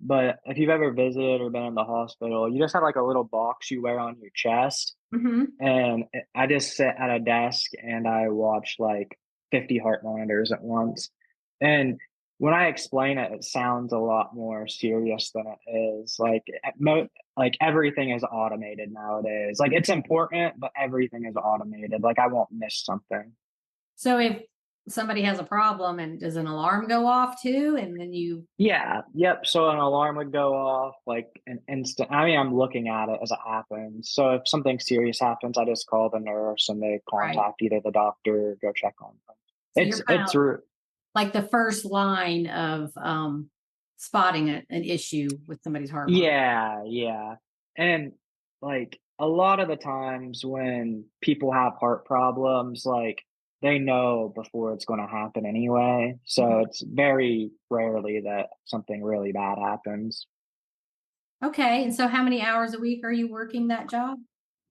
But if you've ever visited or been in the hospital, you just have like a little box you wear on your chest,
Hmm.
and I just sit at a desk and I watch like 50 heart monitors at once. And when I explain it, it sounds a lot more serious than it is. Like everything is automated nowadays. Like it's important, but everything is automated. Like I won't miss something.
So if somebody has a problem and does an alarm go off too, and then you
Yeah, yep. So an alarm would go off like an instant. I mean, I'm looking at it as it happens. So if something serious happens, I just call the nurse and they
right.
contact either the doctor or go check on them.
So you're kind
It's
of like the first line of spotting an issue with somebody's heart monitor.
yeah, yeah. And like a lot of the times when people have heart problems, like they know before it's going to happen anyway. So
Mhm.
it's very rarely that something really bad happens.
Okay. And so how many hours a week are you working that job?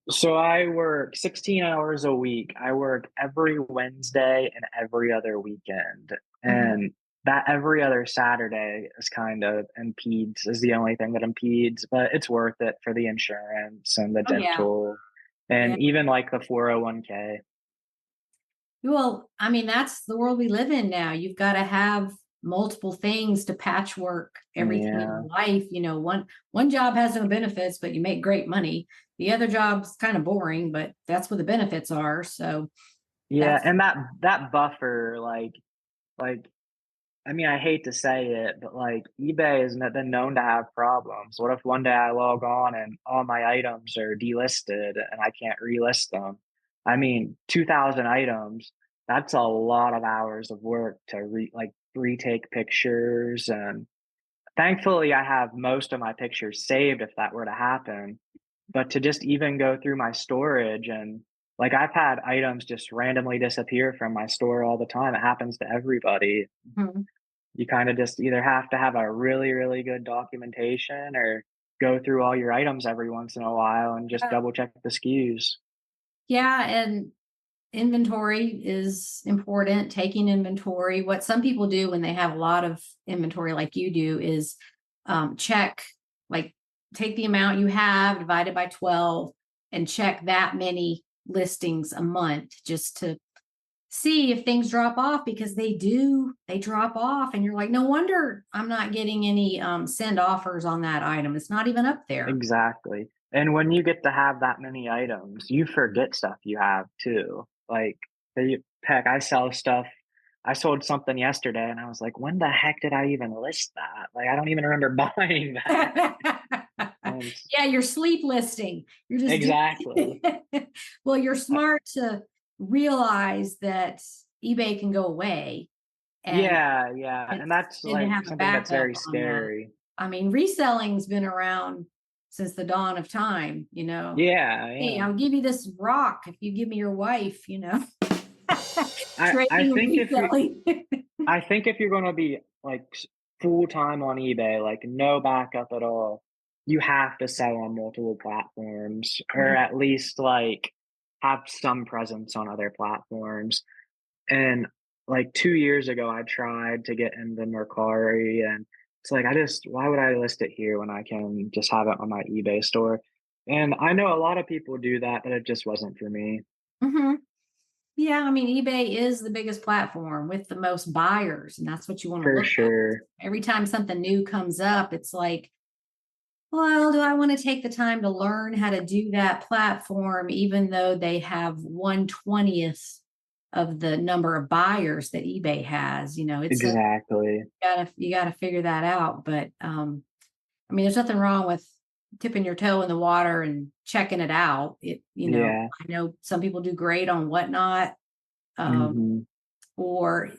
So I work 16 hours a week. I work every Wednesday and every other weekend.
Mhm.
And that every other Saturday is kind of impedes, is the only thing that impedes, but it's worth it for the insurance and the
Oh, yeah.
dental
Yeah.
and even like the 401k.
Well, I mean, that's the world we live in now. You've got to have multiple things to patchwork everything
Yeah.
in life. One job has no benefits, but you make great money. The other job's kind of boring, but that's what the benefits are. So
Yeah.
that's
And that buffer, like I mean, I hate to say it, but like eBay has been known to have problems. What if one day I log on and all my items are delisted and I can't relist them? I mean, 2,000 items, that's a lot of hours of work to retake pictures. And thankfully, I have most of my pictures saved if that were to happen. But to just even go through my storage and like I've had items just randomly disappear from my store all the time. It happens to everybody.
Mhm.
You kind of just either have to have a really, really good documentation or go through all your items every once in a while and just
Yeah.
double check the SKUs.
Yeah, and inventory is important, taking inventory. What some people do when they have a lot of inventory, like you do, is check, like, take the amount you have, divide it by 12, and check that many listings a month just to see if things drop off because they drop off. And you're like, no wonder I'm not getting any send offers on that item. It's not even up there.
Exactly. And when you get to have that many items, you forget stuff you have too. Like, heck, I sell stuff. I sold something yesterday and I was like, when the heck did I even list that? Like, I don't even remember buying that. And
Yeah, you're sleep listing. You're just
exactly.
doing well, you're
Uh,
smart to realize that eBay can go away and
yeah, yeah. And
it's
that's
and to
like
have a
something that's
backup
very
on that.
scary.
I mean, reselling's been around since the dawn of time.
Yeah,
Hey,
yeah.
I'll give you this rock if you give me your wife.
I
Trading and
think if you
reselling.
I think if you're gonna be like full time on eBay, like no backup at all, you have to sell on multiple platforms or at least like have some presence on other platforms. And like 2 years ago, I tried to get into Mercari and it's like why would I list it here when I can just have it on my eBay store? And I know a lot of people do that, but it just wasn't for me.
Mhm. Yeah, I mean, eBay is the biggest platform with the most buyers, and that's what you want to
For
look at.
sure.
Every time something new comes up, it's like, well, do I want to take the time to learn how to do that platform, even though they have 1/20th of the number of buyers that eBay has? It's a
Exactly.
you gotta figure that out. But I mean, there's nothing wrong with tipping your toe in the water and checking it out.
Yeah.
I know some people do great on Whatnot. Um,
Hmm.
or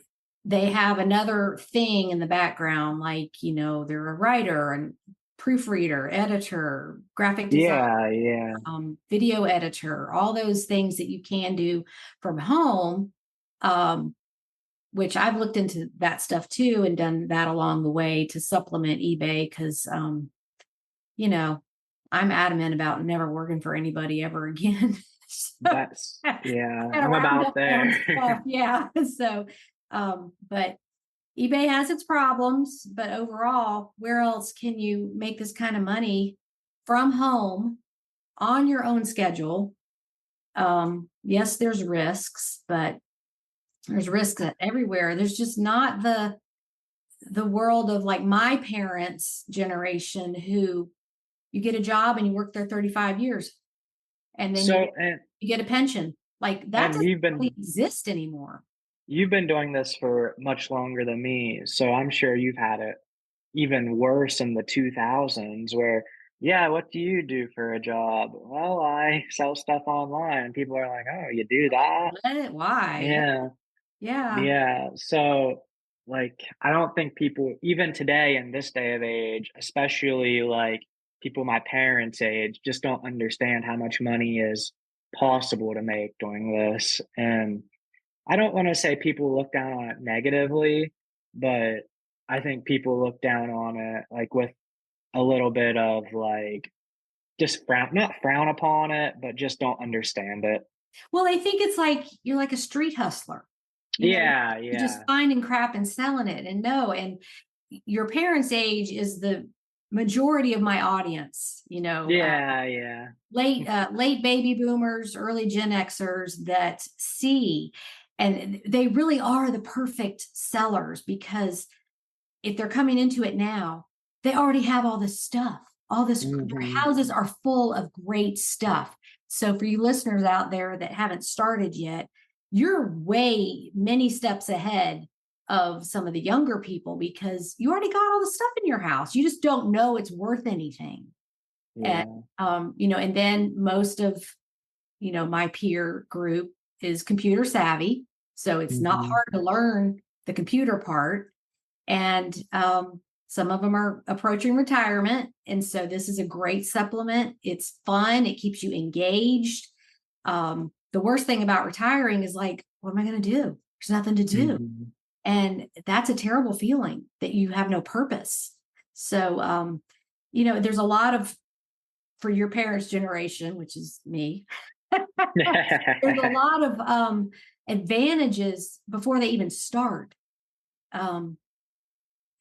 they have another thing in the background, like, they're a writer and proofreader, editor, graphic design,
Yeah, yeah.
video editor, all those things that you can do from home, um, which I've looked into that stuff too and done that along the way to supplement eBay because, you know, I'm adamant about never working for anybody ever again. So
Yeah,
gotta
I'm
round
about
up my own
there.
stuff. Yeah. So, but eBay has its problems, but overall, where else can you make this kind of money from home on your own schedule? Yes, there's risks, but there's risks everywhere. There's just not the world of like my parents' generation who you get a job and you work there 35 years and then you
So
get you get a pension. Like that
and
doesn't really exist anymore.
you've been doing this for much longer than me, so I'm sure you've had it even worse in the 2000s where, yeah, what do you do for a job? Well, I sell stuff online. People are like, "Oh, you do that?"
What? Why? Yeah.
Yeah.
Yeah.
Yeah. So, like, I don't think people, even today in this day of age, especially like people my parents' age, just don't understand how much money is possible to make doing this. And I don't want to say people look down on it negatively, but I think people look down on it like with a little bit of like just not frown upon it, but just don't understand it.
Well, I think it's like you're like a street hustler.
Yeah,
You're just
yeah.
finding crap and selling it. And no, and your parents' age is the majority of my audience,
Yeah, yeah.
late baby boomers, early Gen Xers that see, and they really are the perfect sellers because if they're coming into it now, they already have all this stuff. Their
Mhm.
houses are full of great stuff. So for you listeners out there that haven't started yet, you're way many steps ahead of some of the younger people because you already got all the stuff in your house. You just don't know it's worth anything. And
Yeah.
and then most of my peer group is computer savvy. So it's not
Mhm.
hard to learn the computer part. And some of them are approaching retirement. And so this is a great supplement. It's fun, it keeps you engaged. The worst thing about retiring is like, what am I going to do? There's nothing to do.
Mhm.
And that's a terrible feeling that you have no purpose. So, there's a lot of, for your parents' generation, which is me, there's a lot of advantages before they even start. Um,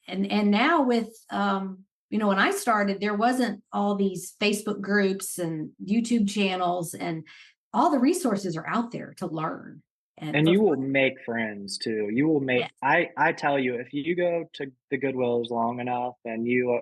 and now with when I started, there wasn't all these Facebook groups and YouTube channels, and all the resources are out there to learn and
And
for
you will
free.
make friends too. You will make
Yes.
I tell you, if you go to the Goodwills long enough and you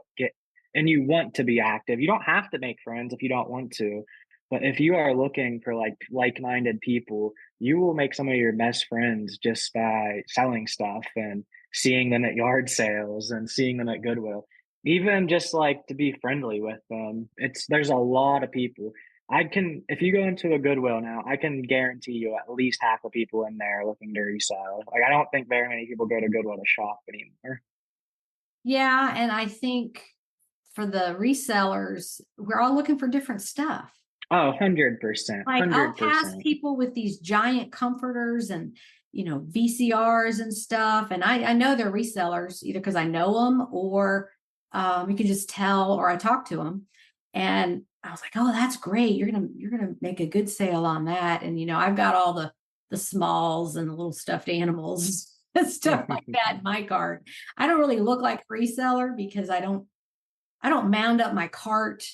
want to be active, you don't have to make friends if you don't want to. But if you are looking for like-minded people, you will make some of your best friends just by selling stuff and seeing them at yard sales and seeing them at Goodwill. Even just like to be friendly with them. There's a lot of people. If you go into a Goodwill now, I can guarantee you at least half the people in there looking to resell. Like, I don't think very many people go to Goodwill to shop anymore.
Yeah, and I think for the resellers, we're all looking for different stuff.
Oh, 100%,
Like I'll pass
100%.
people with these giant comforters and VCRs and stuff, and I know they're resellers either because I know them or you can just tell, or I talk to them, and I was like, oh, that's great. You're gonna make a good sale on that, and I've got all the smalls and the little stuffed animals and stuff like that in my cart. I don't really look like a reseller because I don't mound up my cart.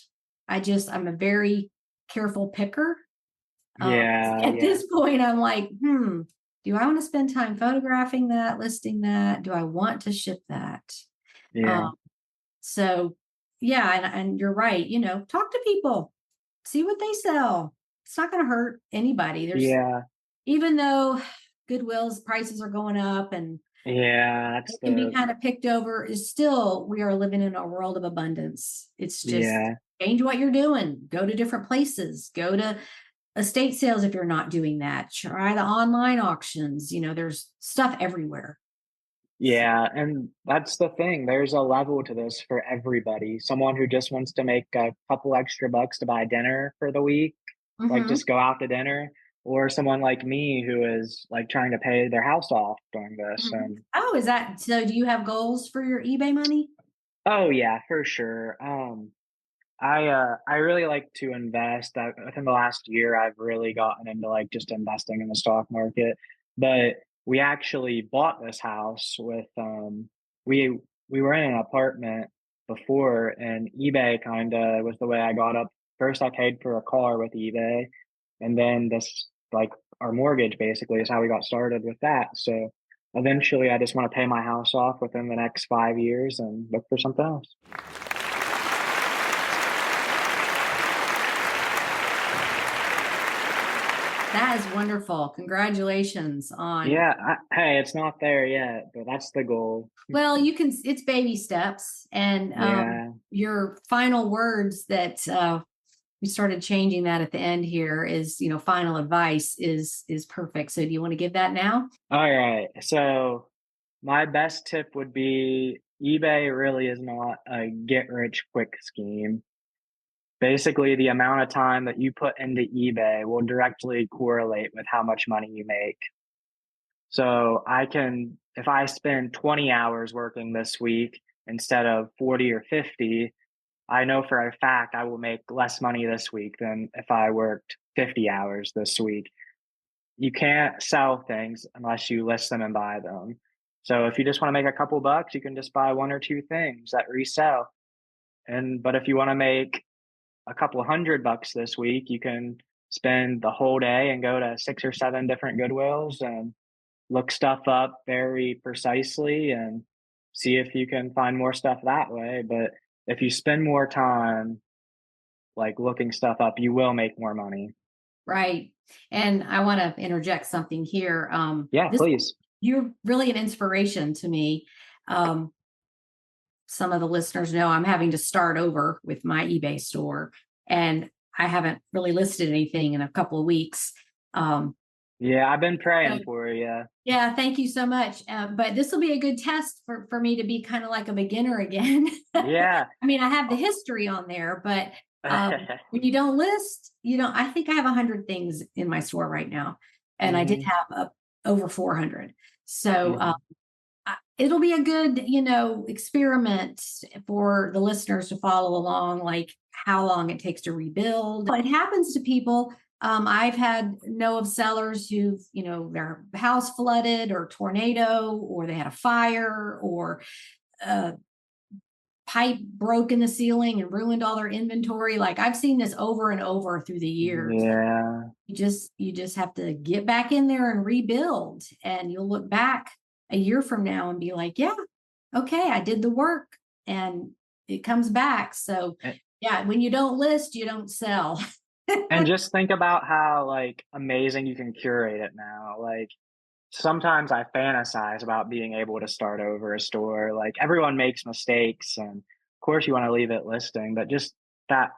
I'm a very careful picker.
Yeah,
At
yeah,
this point, I'm like, do I want to spend time photographing that, listing that? Do I want to ship that? Um,
yeah,
so yeah, and you're right. Talk to people, see what they sell. It's not going to hurt anybody.
yeah,
Even though Goodwill's prices are going up and
yeah.
it can be kind of picked over, is still we are living in a world of abundance. It's just
Yeah,
change what you're doing. Go to different places. Go to estate sales if you're not doing that. Try the online auctions. There's stuff everywhere. So,
yeah. And that's the thing. There's a level to this for everybody. Someone who just wants to make a couple extra bucks to buy dinner for the week, like
mhm,
just go out to dinner, or someone like me who is like trying to pay their house off during this.
mhm.
And
Oh, is that so? Do you have goals for your eBay money?
oh yeah, for sure. I really like to invest. Within the last year, I've really gotten into like just investing in the stock market. But we actually bought this house with we we were in an apartment before, and eBay kind of was the way I got up. First, I paid for a car with eBay, and then this like our mortgage basically is how we got started with that. So eventually, I just want to pay my house off within the next 5 years and look for something else.
That is wonderful. Congratulations on,
Yeah, hey, it's not there yet, but that's the goal.
well, it's baby steps. And
Yeah,
your final words that we started changing that at the end here is, final advice is perfect. So do you want to give that now?
all right. So my best tip would be eBay really is not a get rich quick scheme. Basically, the amount of time that you put into eBay will directly correlate with how much money you make. So if I spend 20 hours working this week instead of 40 or 50, I know for a fact I will make less money this week than if I worked 50 hours this week. You can't sell things unless you list them and buy them. So if you just want to make a couple bucks, you can just buy one or two things that resell. But if you want to make a couple $100 this week, you can spend the whole day and go to 6 or 7 different Goodwills and look stuff up very precisely and see if you can find more stuff that way. But if you spend more time like looking stuff up, you will make more money.
Right. And I want to interject something here.
Yeah, please.
You're really an inspiration to me. Some of the listeners know I'm having to start over with my eBay store, and I haven't really listed anything in a couple of weeks.
Yeah, I've been praying for you.
Yeah, thank you so much. But this will be a good test for me to be kind of like a beginner again.
Yeah.
I mean, I have the history on there, but when you don't list, I think I have 100 things in my store right now, and I did have over 400. So it'll be a good, experiment for the listeners to follow along, like how long it takes to rebuild. It happens to people. I've know of sellers who've, their house flooded or tornado, or they had a fire, or pipe broke in the ceiling and ruined all their inventory. Like, I've seen this over and over through the years.
Yeah.
You just have to get back in there and rebuild, and you'll look back a year from now and be like, yeah, okay, I did the work, and it comes back. So yeah, when you don't list, you don't sell.
And just think about how like amazing you can curate it now. Like, sometimes I fantasize about being able to start over a store. Like, everyone makes mistakes, and of course you want to leave it listing, but just that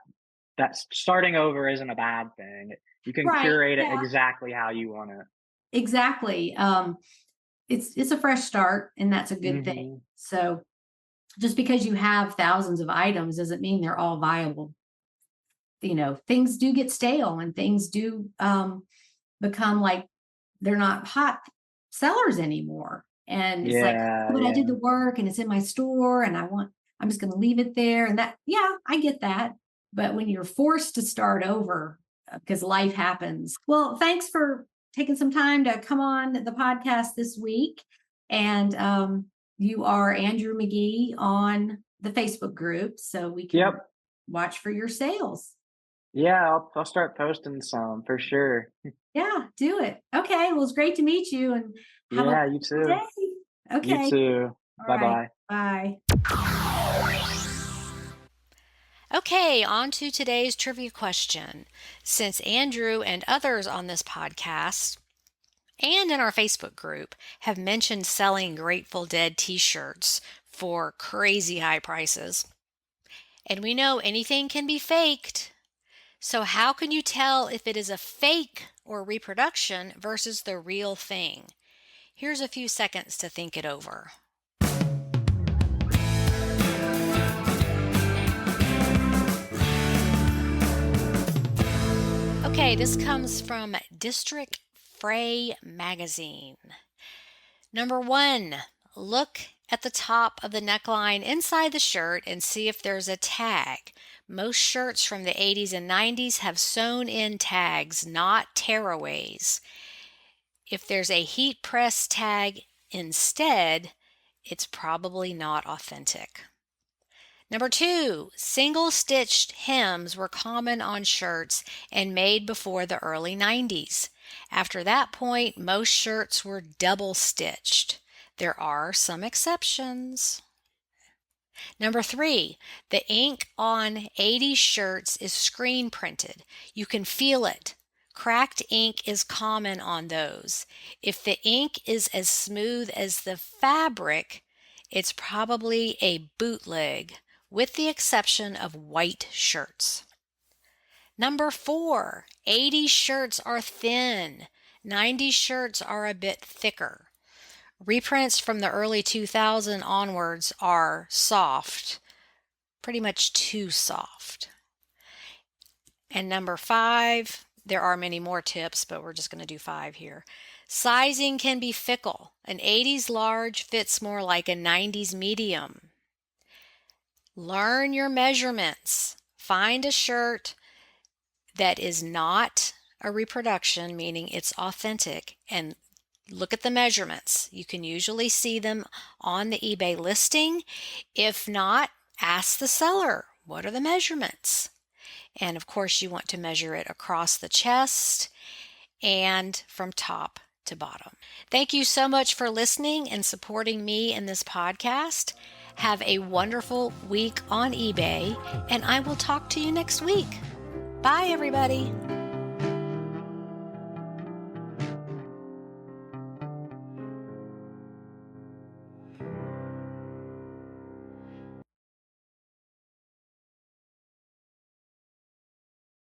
starting over isn't a bad thing. You can curate it exactly how you want it.
Exactly. It's a fresh start, and that's a good thing. So just because you have thousands of items doesn't mean they're all viable. Things do get stale, and things do become like they're not hot sellers anymore. And it's but I did the work, and it's in my store, and I'm just going to leave it there. And I get that. But when you're forced to start over because life happens. Well, thanks for taking some time to come on the podcast this week. And you are Andrew McGee on the Facebook group, so we can watch for your sales.
Yeah, I'll start posting some for sure.
Yeah, do it. Okay, well, it's great to meet you, and have a
you too.
day. Okay,
you too. Bye-bye.
Bye.
Okay, on to today's trivia question. Since Andrew and others on this podcast and in our Facebook group have mentioned selling Grateful Dead t-shirts for crazy high prices, and we know anything can be faked, so how can you tell if it is a fake or reproduction versus the real thing? Here's a few seconds to think it over. Okay, this comes from District Fray magazine. Number 1, look at the top of the neckline inside the shirt and see if there's a tag. Most shirts from the 80s and 90s have sewn in tags, not tearaways. If there's a heat press tag instead, it's probably not authentic. Number 2, single-stitched hems were common on shirts and made before the early 90s. After that point, most shirts were double-stitched. There are some exceptions. Number 3, the ink on 80s shirts is screen printed. You can feel it. Cracked ink is common on those. If the ink is as smooth as the fabric, it's probably a bootleg, with the exception of white shirts. Number 4, 80s shirts are thin. 90s shirts are a bit thicker. Reprints from the early 2000s onwards are soft, pretty much too soft. And number 5, There are many more tips, but we're just going to do 5 here. Sizing can be fickle. An 80s large fits more like a 90s medium. Learn your measurements. Find a shirt that is not a reproduction, meaning it's authentic, and look at the measurements. You can usually see them on the eBay listing. If not, ask the seller, what are the measurements? And of course, you want to measure it across the chest and from top to bottom. Thank you so much for listening and supporting me in this podcast. Have a wonderful week on eBay, and I will talk to you next week. Bye, everybody.